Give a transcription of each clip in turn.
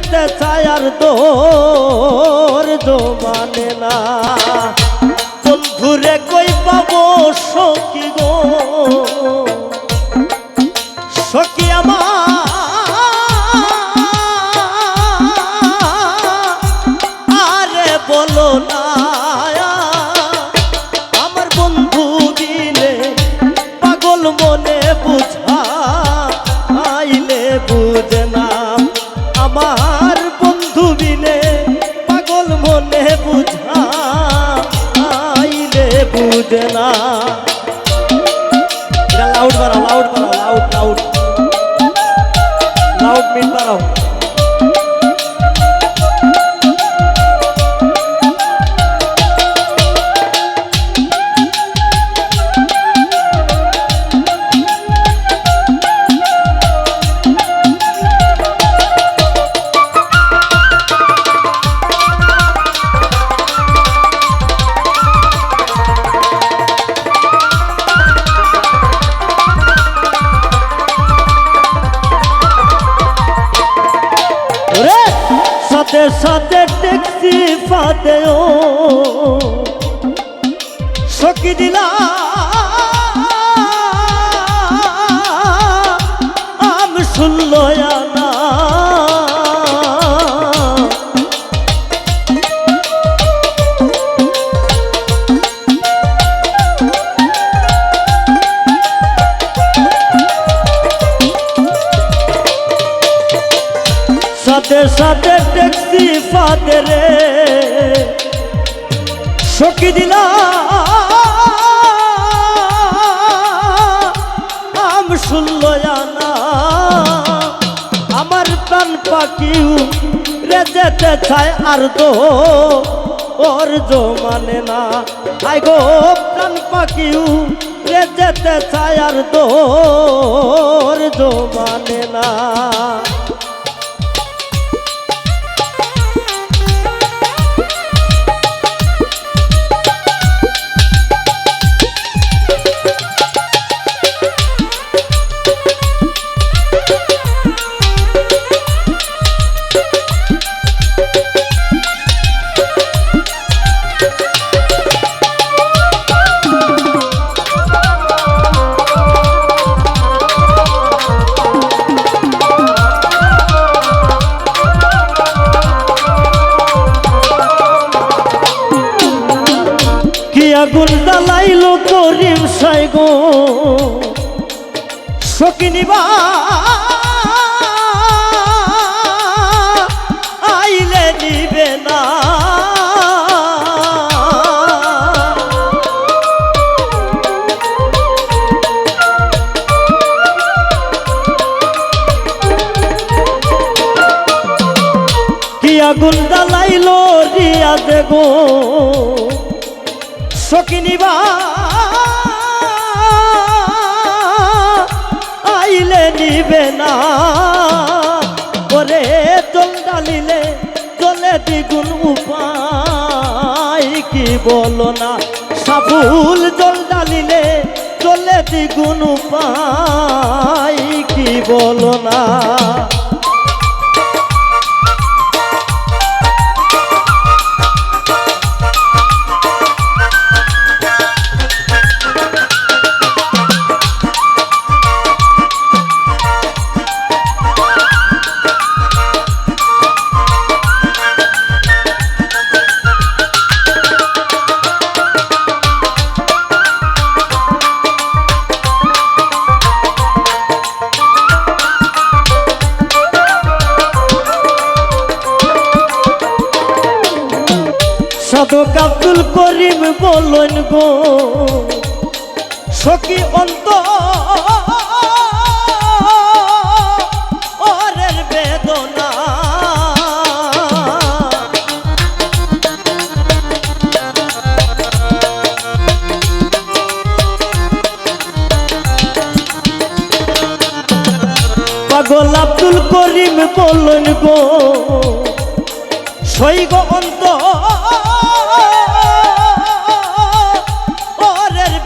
যেতে চায় আর ধৈর্য মানে না। বন্ধুরে কই পাবো সখী গো, সখী আরে বলো না, আমার বন্ধু দিলে পাগল মনে বুঝা আইলে বুঝে না। আমার বন্ধু বিনে পাগল মনে বুঝা আইলে বুঝে না। লাউড বাড়াও, লাউড বাড়াও, লাউড লাউড লাউড মিট বাড়াও। সাথে সাথে ট্যাক্সি ফাদে ও সখী দিলা আম শুনল না। সাথে সাথে ট্যাক্সি ফাদে রে সখী দিলা আম শুনল না। আমার প্রাণ পাখিও রে যেতে চায় আর ধৈর্য মানে না। আই গো প্রাণ পাখিও রে যেতে চায় আর ধৈর্য মানে না। আগুন জ্বালাইলো করিম সাই গো সখী নিবা আইলে নিবে না। কি আগুন জ্বালাইলো রিয়া দেগো সখী নিবা আইলে নিবে না। ওরে জল ডালিলে জলে দ্বিগুণ উপায় কি বলো না। সাফুল জল ডালিলে জলে দ্বিগুণ উপায় কি বলো না। সাধক আব্দুল করিম বলন গো সখী অন্তরের বেদনা। পাগল আব্দুল করিম বলন গো সৈগ অন্তরের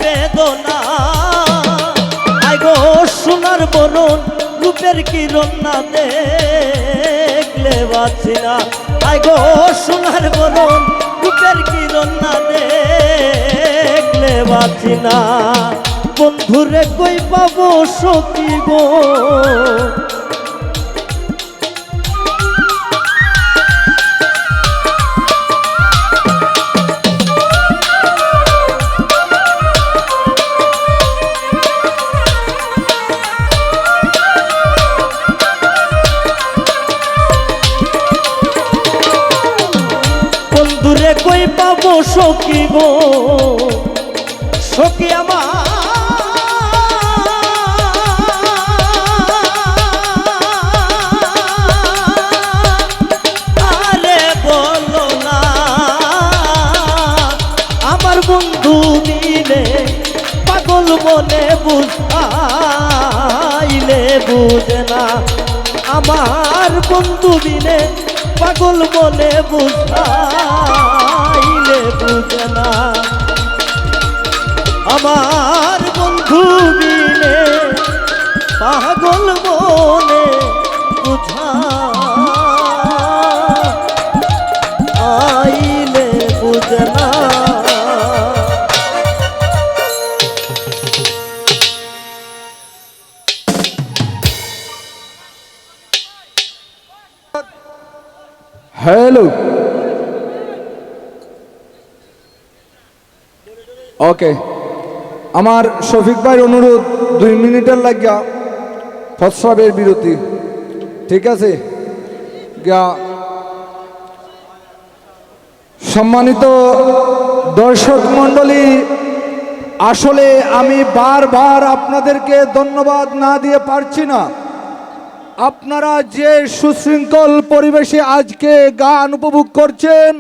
বেদনা। আই গো সোনার বরণ রূপের কিরণ না দেখলে দেখলে বাঁচি না। আই গো সোনার বরণ রূপের কিরণ না দেখলে বাঁচি না। বন্ধুরে কই পাবো সখী গো, বন্ধুরে কই পাবো সখী গো, সখী আমার আরে বলো না। আমার বন্ধু মিলে পাগল মনে বুঝাইলে বুঝে না। আমার বন্ধু মিলে পাগল মনে বুঝাইলে বুঝে না। আমার বন্ধু বিনে পাগল মনে বুঝাইলে বুঝে না। হ্যালো, ওকে, আমার শফিক ভাইয়ের অনুরোধ 2 মিনিটের লাগিয়া প্রস্রাবের বিরতি, ঠিক আছে? সম্মানিত দর্শক মণ্ডলী, আসলে আমি বারবার আপনাদেরকে ধন্যবাদ না দিয়ে পারছি না। আপনারা যে সুশৃঙ্খল পরিবেশে আজকে গান উপভোগ করছেন,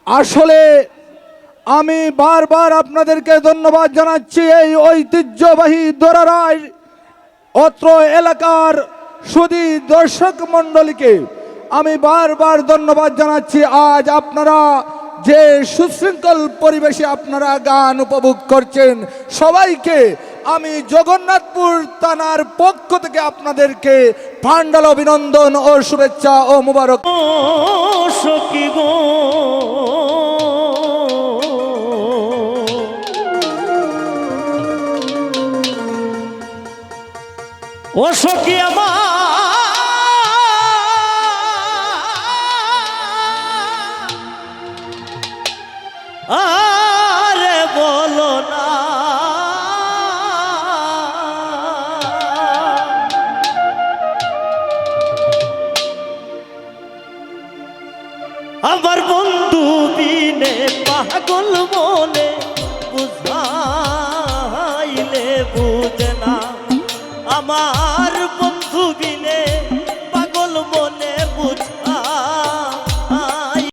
আসলে আমি বারবার আপনাদেরকে ধন্যবাদ জানাচ্ছি। এই ঐতিহ্যবাহী দোরারায় অত্র এলাকার সুধী দর্শক মণ্ডলীকে আমি বারবার ধন্যবাদ জানাচ্ছি। আজ আপনারা যে সুশৃঙ্খল পরিবেশে আপনারা গান উপভোগ করছেন, সবাইকে আমি জগন্নাথপুর থানার পক্ষ থেকে আপনাদেরকে পান্ডাল অভিনন্দন ও শুভেচ্ছা ও মুবারক। সখী গো ও সখী আমার আরে বলো না। আমার বন্ধু বিনে পাগল মনে বুঝাইলে বুঝে না। আমার